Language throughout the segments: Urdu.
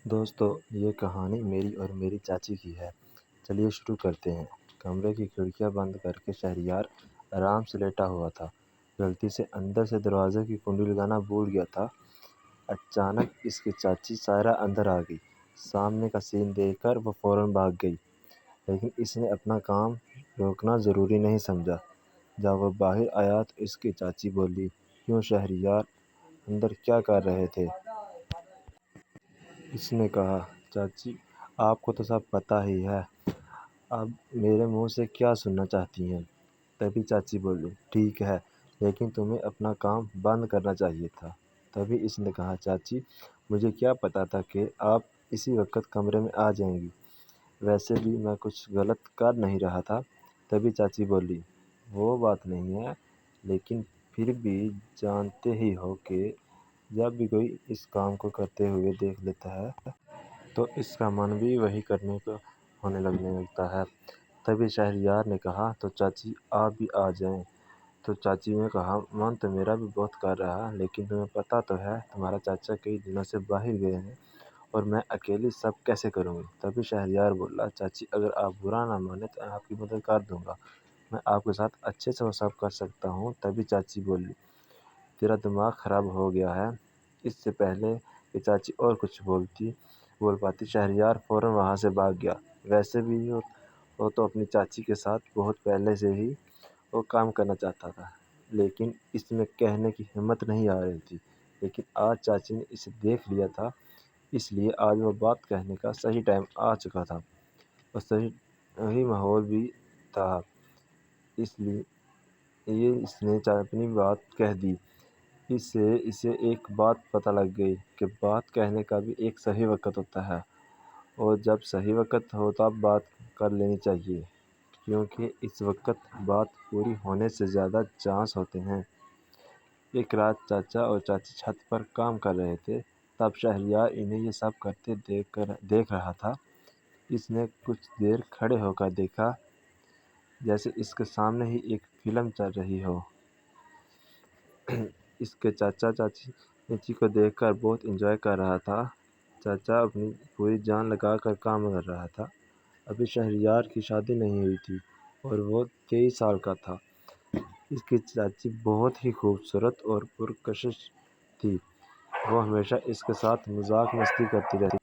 دوستو، یہ کہانی میری اور میری چاچی کی ہے۔ چلیے شروع کرتے ہیں۔ کمرے کی کھڑکیاں بند کر کے شہریار آرام سے لیٹا ہوا تھا۔ غلطی سے اندر سے دروازے کی کنڈی لگانا بھول گیا تھا۔ اچانک اس کی چاچی سائرہ اندر آ گئی۔ سامنے کا سین دیکھ کر وہ فوراً بھاگ گئی، لیکن اس نے اپنا کام روکنا ضروری نہیں سمجھا۔ جب وہ باہر آیا تو اس کی چاچی بولی، "کیوں شہریار، اندر کیا کر رہے تھے؟" اس نے کہا، "چاچی، آپ کو تو سب پتہ ہی ہے، اب میرے منہ سے کیا سننا چاہتی ہیں؟" تبھی چاچی بولی، "ٹھیک ہے، لیکن تمہیں اپنا کام بند کرنا چاہیے تھا۔" تبھی اس نے کہا، "چاچی، مجھے کیا پتہ تھا کہ آپ اسی وقت کمرے میں آ جائیں گی، ویسے بھی میں کچھ غلط کر نہیں رہا تھا۔" تبھی چاچی بولی، "وہ بات نہیں ہے، لیکن پھر بھی جانتے ہی ہو کہ جب بھی کوئی اس کام کو کرتے ہوئے دیکھ لیتا ہے تو اس کا من بھی وہی کرنے کو ہونے لگتا ہے۔" تبھی شہریار نے کہا، "تو چاچی آپ بھی آ جائیں۔" تو چاچی نے کہا، "من تو میرا بھی بہت کر رہا، لیکن تمہیں پتہ تو ہے تمہارا چاچا کئی دنوں سے باہر گئے ہیں اور میں اکیلی سب کیسے کروں گی۔" تبھی شہریار بولا، "چاچی، اگر آپ برا نہ مانیں تو میں آپ کی مدد کر دوں گا، میں آپ کے ساتھ اچھے سے وہ سب کر سکتا ہوں۔" تبھی چاچی بولی، "تیرا دماغ خراب ہو گیا ہے۔" اس سے پہلے کہ چاچی اور کچھ بول پاتی، شہریار فوراً وہاں سے بھاگ گیا۔ ویسے بھی وہ تو اپنی چاچی کے ساتھ بہت پہلے سے ہی وہ کام کرنا چاہتا تھا، لیکن اس میں کہنے کی ہمت نہیں آ رہی تھی۔ لیکن آج چاچی نے اسے دیکھ لیا تھا، اس لیے آج وہ بات کہنے کا صحیح ٹائم آ چکا تھا اور صحیح ماحول بھی تھا، اس لیے اس نے اپنی بات کہہ دی۔ اس سے اسے ایک بات پتہ لگ گئی کہ بات کہنے کا بھی ایک صحیح وقت ہوتا ہے، اور جب صحیح وقت ہو تب بات کر لینی چاہیے، کیونکہ اس وقت بات پوری ہونے سے زیادہ چانس ہوتے ہیں۔ ایک رات چاچا اور چاچی چھت پر کام کر رہے تھے، تب شہریار انہیں یہ سب کرتے دیکھ رہا تھا۔ اس نے کچھ دیر کھڑے ہو کر دیکھا، جیسے اس کے سامنے ہی ایک فلم چل رہی ہو۔ اس کے چاچا چاچی کو دیکھ کر بہت انجوائے کر رہا تھا۔ چاچا اپنی پوری جان لگا کر کام کر رہا تھا۔ ابھی شہریار کی شادی نہیں ہوئی تھی اور وہ 23 سال کا تھا۔ اس کی چاچی بہت ہی خوبصورت اور پرکشش تھی، وہ ہمیشہ اس کے ساتھ مذاق مستی کرتی رہتی۔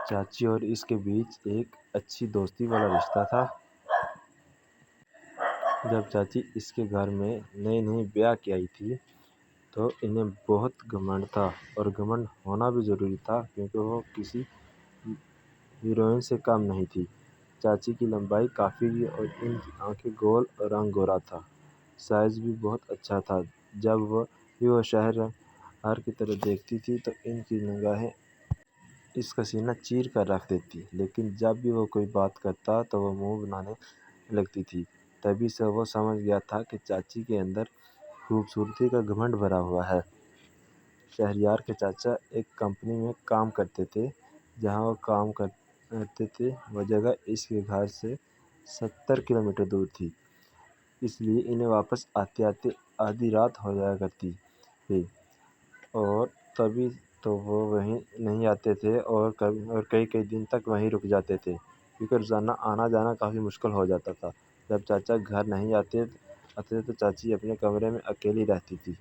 چاچی اور اس کے بیچ ایک اچھی دوستی والا رشتہ تھا۔ جب چاچی اس کے گھر میں نئی بیاہ کی آئی تھی تو انہیں بہت گھمنڈ تھا، اور گھمنڈ ہونا بھی ضروری تھا کیونکہ وہ کسی ہیروئن سے کم نہیں تھی۔ چاچی کی لمبائی کافی تھی اور ان کی آنکھیں گول اور رنگ گورا تھا، سائز بھی بہت اچھا تھا۔ جب بھی وہ شہریار کی طرف دیکھتی تھی تو ان کی نگاہیں اس کا سینہ چیر کر رکھ دیتی، لیکن جب بھی وہ کوئی بات کرتا تو وہ منہ بنانے لگتی تھی۔ تبھی سے وہ سمجھ گیا تھا کہ چاچی کے اندر خوبصورتی کا گھمنڈ بھرا ہوا ہے۔ شہریار کے چاچا ایک کمپنی میں کام کرتے تھے۔ جہاں وہ کام کرتے تھے وہ جگہ اس کے گھر سے 70 کلومیٹر دور تھی، اس لیے انہیں واپس آتے آتے آدھی رات ہو جایا کرتی تھی، اور تبھی تو وہ وہیں نہیں آتے تھے اور کئی دن تک وہیں رک جاتے تھے، کیونکہ روزانہ آنا جانا کافی مشکل ہو جاتا تھا۔ جب چاچا گھر نہیں آتے تو چاچی اپنے کمرے میں اکیلی رہتی تھی۔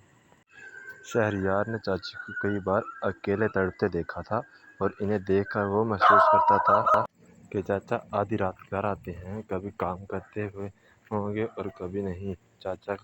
شہریار نے چاچی کو کئی بار اکیلے تڑپتے دیکھا تھا، اور انہیں دیکھ کر وہ محسوس کرتا تھا کہ چاچا آدھی رات گھر آتے ہیں، کبھی کام کرتے ہوئے ہوں گے اور کبھی نہیں۔ چاچا